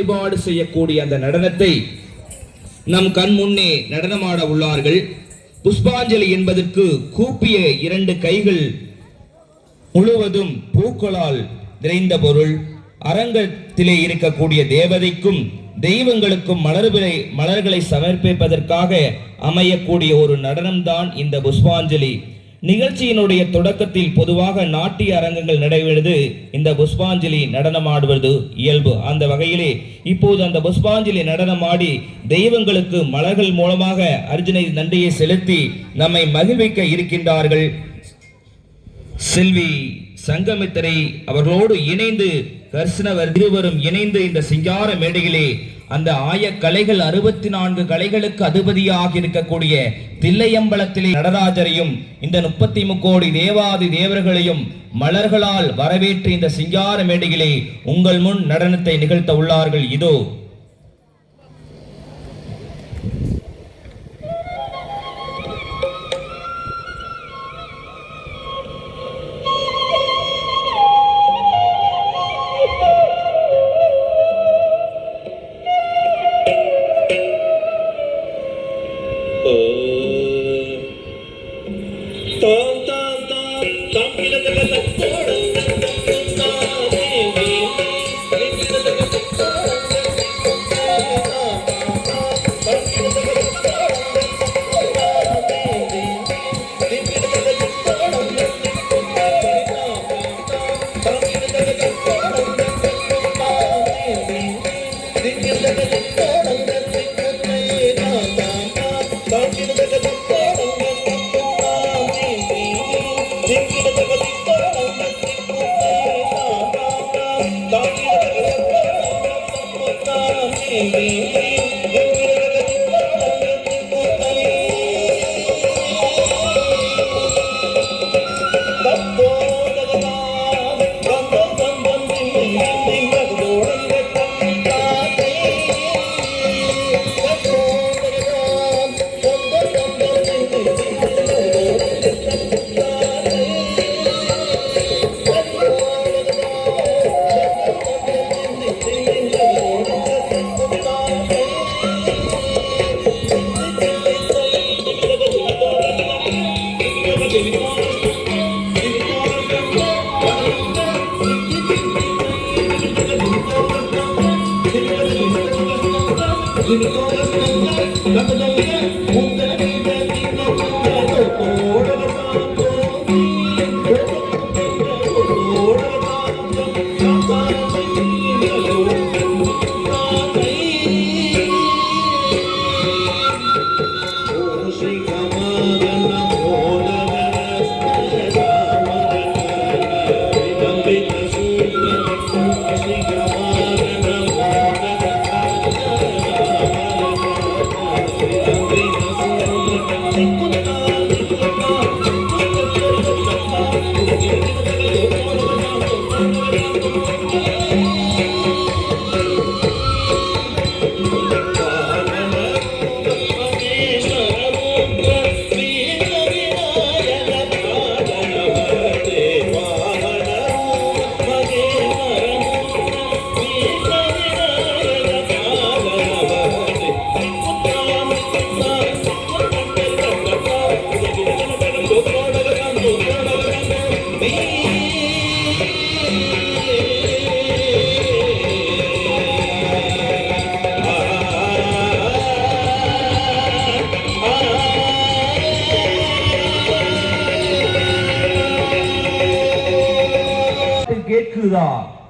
வழிபாடு செய்யக்கூடிய அந்த நடனத்தை நம் கண் முன்னே நடனமாட உள்ளார்கள். புஷ்பாஞ்சலி என்பதற்கு கூப்பிய 2 கைகள் முழுவதும் பூக்களால் நிறைந்த பொருள். அரங்கத்திலே இருக்கக்கூடிய தேவதைக்கும் தெய்வங்களுக்கும் மலர்களை சமர்ப்பிப்பதற்காக அமையக்கூடிய ஒரு நடனம்தான் இந்த புஷ்பாஞ்சலி. நிகழ்ச்சியினுடைய தொடக்கத்தில் பொதுவாக நாட்டிய அரங்கங்கள் நடைபெறுவது இந்த புஷ்பாஞ்சலி நடனமாடுவது இயல்பு. அந்த வகையிலே இப்போது அந்த புஷ்பாஞ்சலி நடனமாடி தெய்வங்களுக்கு மலர்கள் மூலமாக அர்ஜுனை நன்றியை செலுத்தி நம்மை மகிழ்விக்க இருக்கின்றார்கள். செல்வி சங்கமித்திரை அவர்களோடு இணைந்து கர்ஷ்ணவர் இருவரும் இணைந்து இந்த சிங்கார மேடையிலே அந்த கலைகள் 64 கலைகளுக்கு அதிபதியாக இருக்கக்கூடிய தில்லையம்பலத்திலே நடராஜரையும் இந்த 33 கோடி தேவாதி தேவர்களையும் மலர்களால் வரவேற்று இந்த சிங்கார மேடையிலே உங்கள் முன் நடனத்தை நிகழ்த்த உள்ளார்கள். இதோ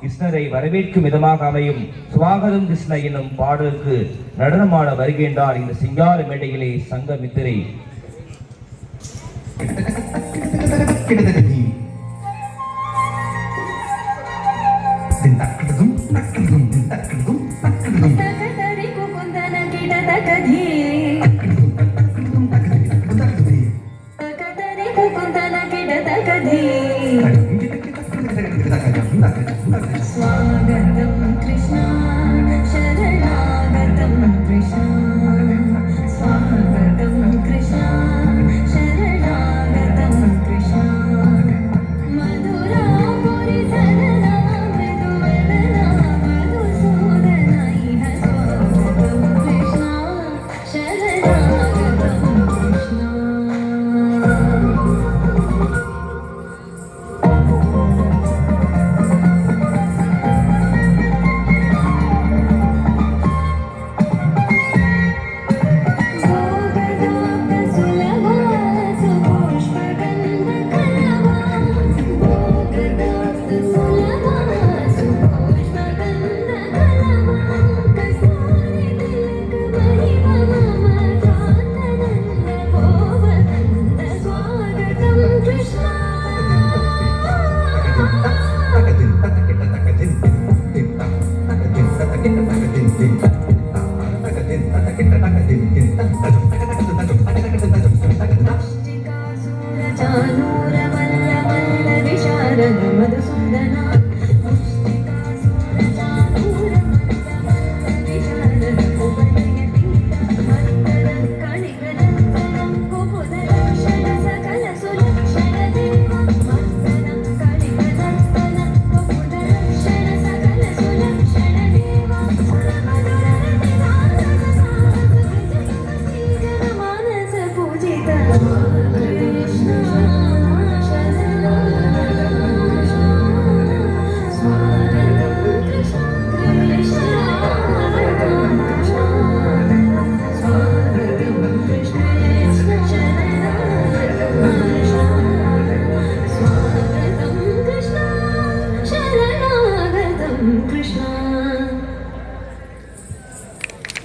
கிருஷ்ணரை வரவேற்கும் விதமாக அமையும் சுவாகதம் கிருஷ்ண என்னும் பாடலுக்கு நடனமாட வருகின்றார் இந்த சிங்கார மேடையிலே சங்கமித்திரை. स्वागतं कृष्णा शरणागतं कृष्णा स्वागतं कृष्णा शरणागतं कृष्णा मधुरापुरी सरना मृदुवदना मधुसूदना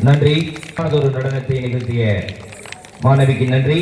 நன்றி. ஒரு நடனத்தை நிகழ்த்திய மாணவிக்கு நன்றி.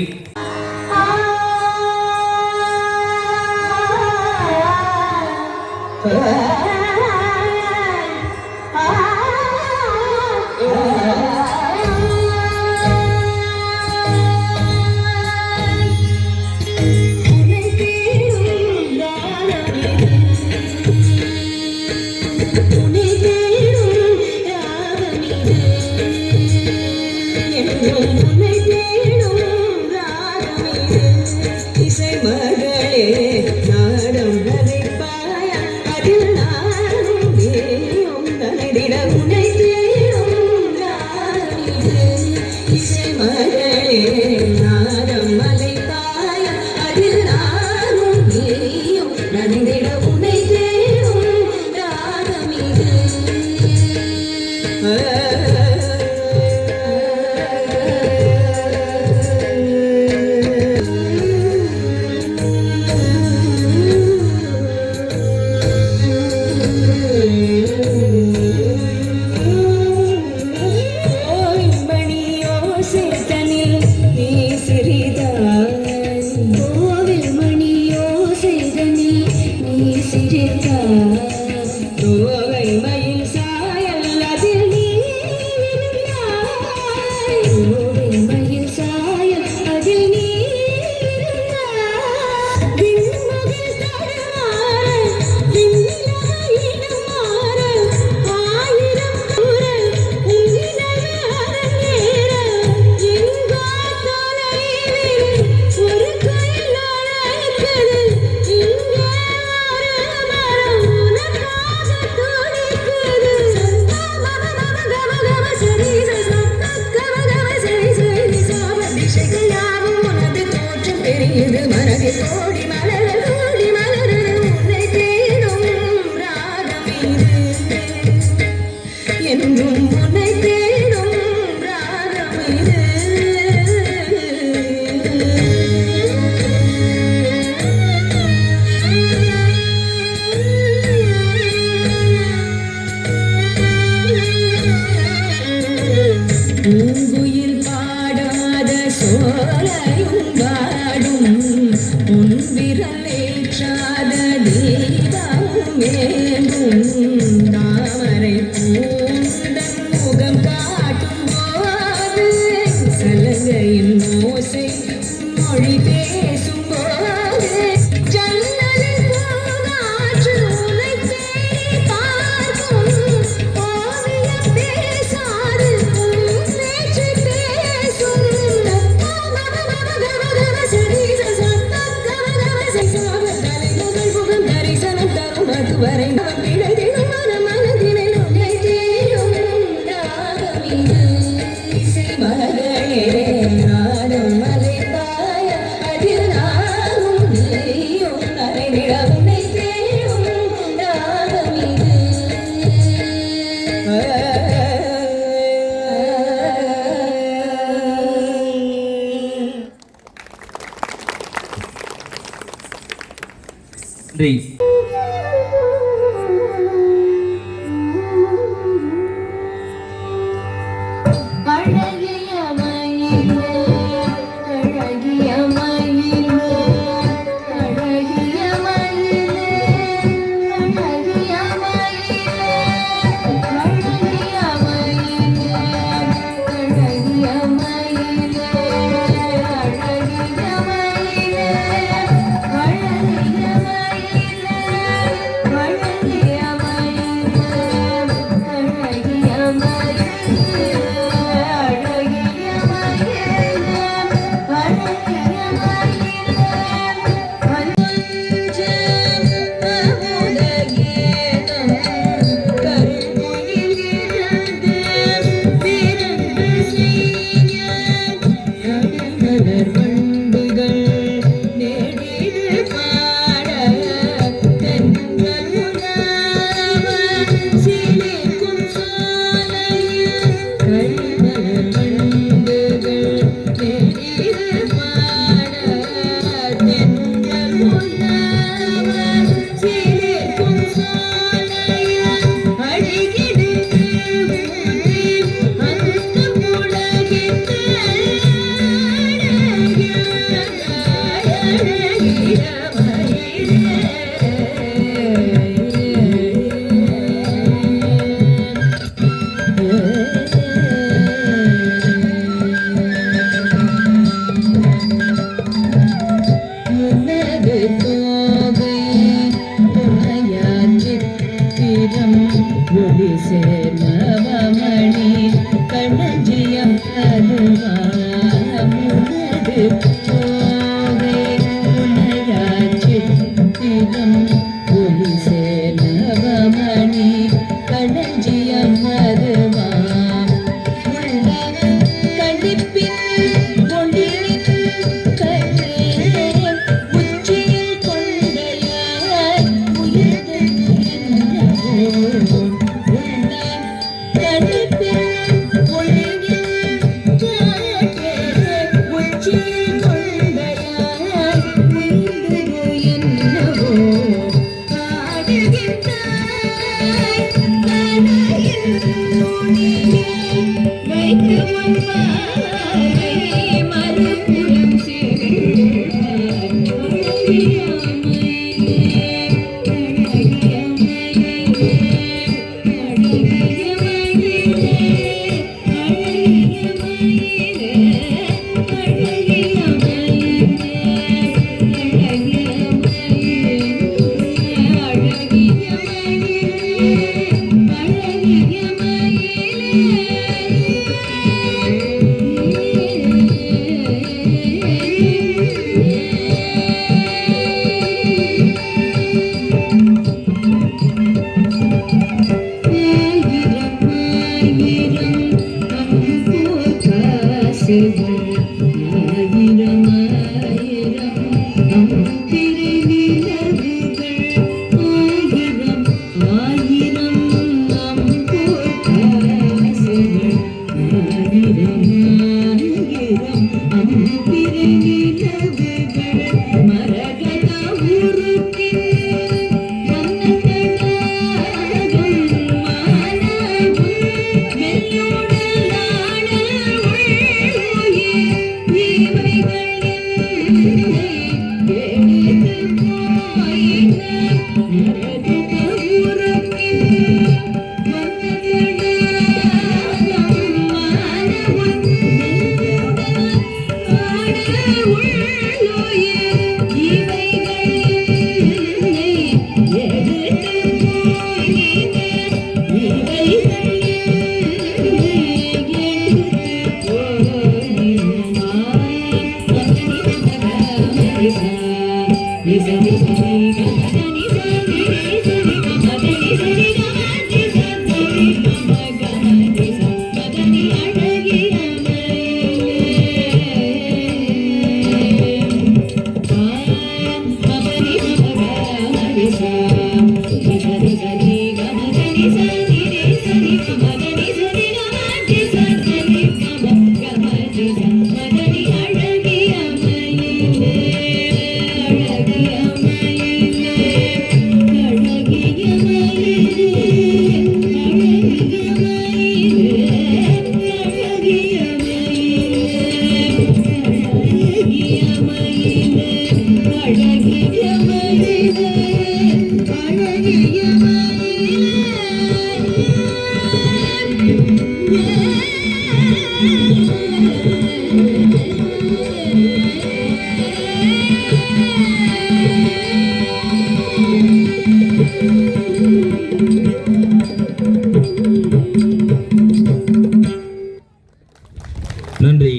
நன்றி.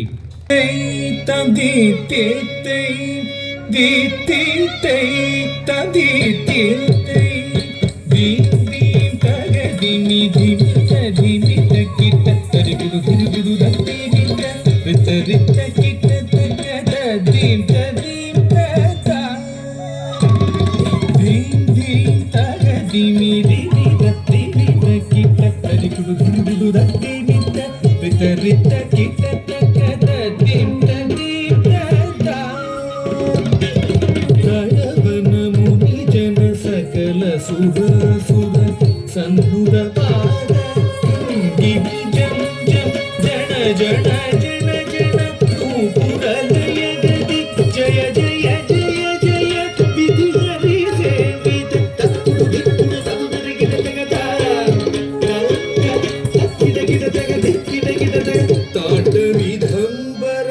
ತಾಟ ವಿಧಂಬರ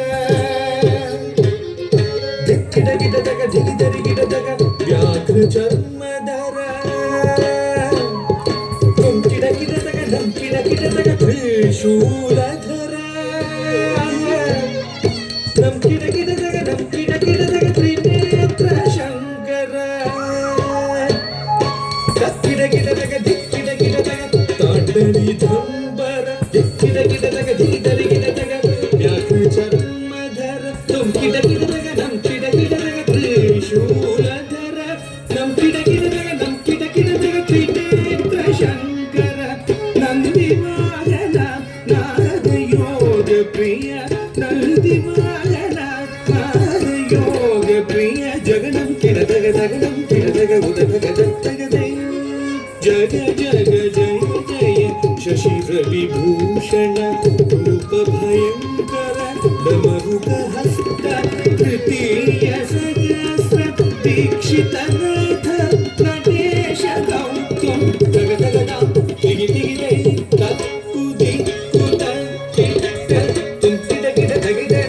जग जग जय जय शशिर विभूषण रूप भयंकर डमरुक हस्त तृतीय सहस्र दीक्षित नाथ नटेश गौतम जग जग दाम दिगि दिगि दे तत् कुदि कुद किट तुम किट किट दगि दे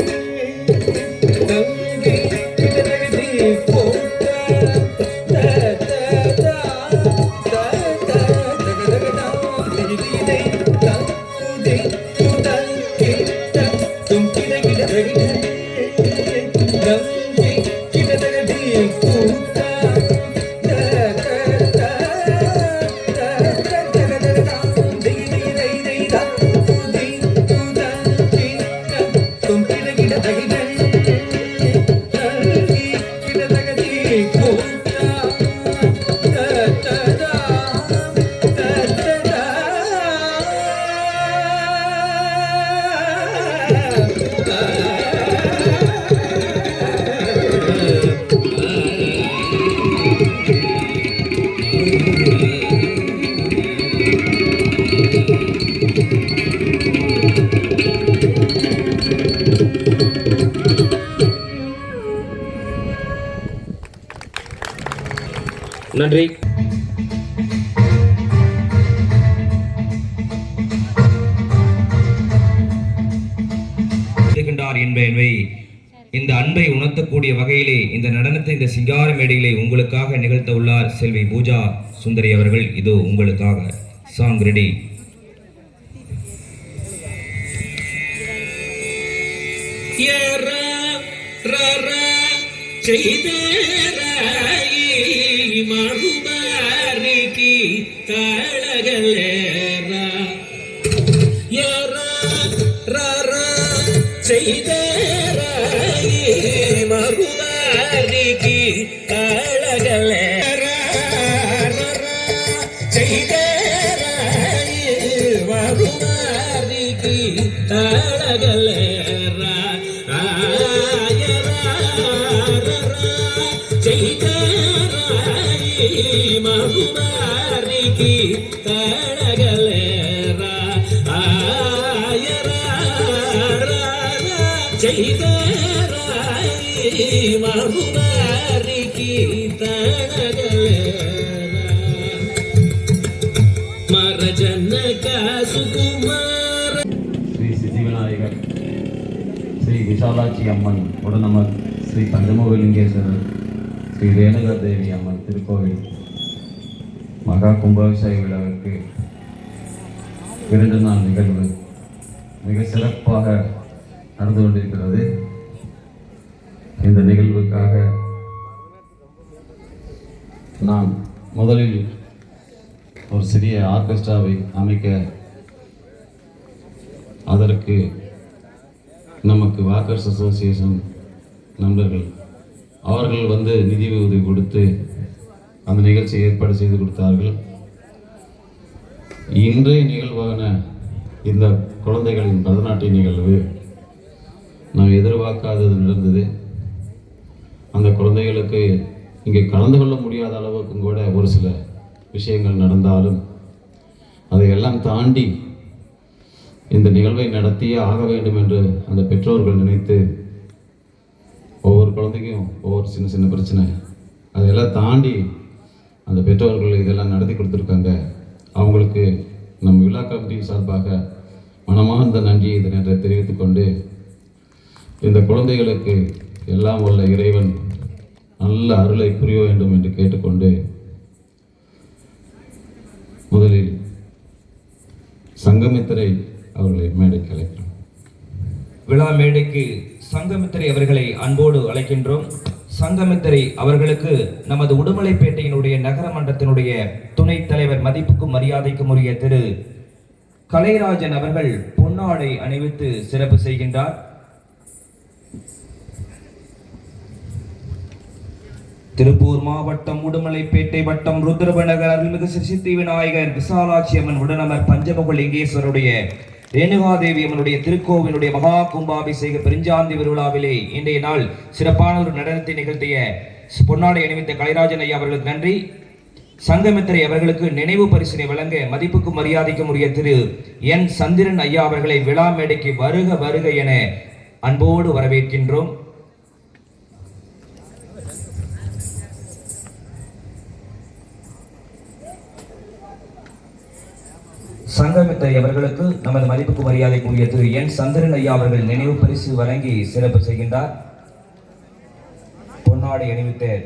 दंगे किट दगि दे पोता நன்றி. என்பதை இந்த அன்பை உணர்த்தக்கூடிய வகையிலே இந்த நடனத்தை இந்த சிங்கார மேடையிலே உங்களுக்காக நிகழ்த்த உள்ளார் செல்வி பூஜா சுந்தரி அவர்கள். இதோ உங்களுக்காக சாங் ரெடி. மறுபாரிக்கு தாளகளேரா செய்தராயி மறுபாரிக்கு தாளகளேரா செய்தராயி மறுபாரிக்கு தாளகளேரா மகுமாரிக்கு தடகளேரா ஆயரா செய்தராயி மகுமாரிக்கு தடகளேரா மரஜனக சுகுமார ஸ்ரீ சித்திவிநாயகர், ஸ்ரீ விஷாலாட்சி அம்மன் உடனமர், ஸ்ரீ பஞ்சமுகலிங்கேஸ்வரர், ஸ்ரீ ரேணுகா தேவி அம்மன் திருக்கோவில் மகா கும்பாபிஷேக விழாவிற்கு 2 நாள் நிகழ்வு மிக சிறப்பாக நடந்து கொண்டிருக்கிறது. இந்த நிகழ்வுக்காக நான் முதலில் ஒரு சிறிய ஆர்கெஸ்ட்ராவை அமைக்க அதற்கு நமக்கு வாக்கர்ஸ் அசோசியேஷன் நண்பர்கள் அவர்கள் வந்து நிதி உதவி கொடுத்து அந்த நிகழ்ச்சியை ஏற்பாடு செய்து கொடுத்தார்கள். இன்றைய நிகழ்வான இந்த குழந்தைகளின் பரதநாட்டிய நிகழ்வு நாம் எதிர்பார்க்காதது நடந்தது. அந்த குழந்தைகளுக்கு இங்கே கலந்து கொள்ள முடியாத அளவுக்கும் கூட ஒரு சில விஷயங்கள் நடந்தாலும் அதையெல்லாம் தாண்டி இந்த நிகழ்வை நடத்தியே ஆக வேண்டும் என்று அந்த பெற்றோர்கள் நினைத்து ஒவ்வொரு குழந்தைக்கும் ஒவ்வொரு சின்ன சின்ன பிரச்சனை அதையெல்லாம் தாண்டி அந்த பெற்றோர்கள் இதெல்லாம் நடத்தி கொடுத்துருக்காங்க. அவங்களுக்கு நம் விழா கமிட்டி சார்பாக மனமார்ந்த நன்றியை இந்த நேரத்தை தெரிவித்துக் கொண்டு இந்த குழந்தைகளுக்கு எல்லாம் உள்ள இறைவன் நல்ல அருளை புரிய வேண்டும் என்று கேட்டுக்கொண்டு முதலில் சங்கமித்திரை அவர்களை மேடைக்கு அழைக்கிறோம். விழா மேடைக்கு சங்கமித்திரை அவர்களை அன்போடு அழைக்கின்றோம். சங்கமித்திரை அவர்களுக்கு நமது உடுமலைப்பேட்டையினுடைய நகரமன்றத்தினுடைய துணைத் தலைவர் மதிப்புக்கும் மரியாதைக்கும் உரிய திரு கலைராஜன் அவர்கள் பொன்னாடை அணிவித்து சிறப்பு செய்கின்றார். திருப்பூர் மாவட்டம் உடுமலைப்பேட்டை வட்டம் ருத்ரபநகர் அருள்மிகு ஸ்ரீ சித்தி விநாயகர் விசாலாட்சி அம்மன் உடனமர் பஞ்சமுக லிங்கேஸ்வருடைய ரேணுகாதேவி அம்மனுடைய திருக்கோவிலுடைய மகா கும்பாபிஷேக பெருஞ்சாந்தி விருவிழாவிலே இன்றைய நாள் சிறப்பான ஒரு நடனத்தை நிகழ்த்திய பொன்னாடை அணிவித்த கலைராஜன் ஐயா அவர்களுக்கு நன்றி. சங்கமித்திரை அவர்களுக்கு நினைவு பரிசினை வழங்க மதிப்புக்கும் மரியாதைக்கும் உரிய திரு என் சந்திரன் ஐயா அவர்களை விழா மேடைக்கு வருக வருக என அன்போடு வரவேற்கின்றோம். சங்கமித்திரை அவர்களுக்கு நமது மதிப்புக்கு மரியாதைக்குரிய திரு என் சந்திரன் ஐயா அவர்கள் நினைவு பரிசு வழங்கி சிறப்பு செய்கின்றார். பொன்னாடை அணிவித்த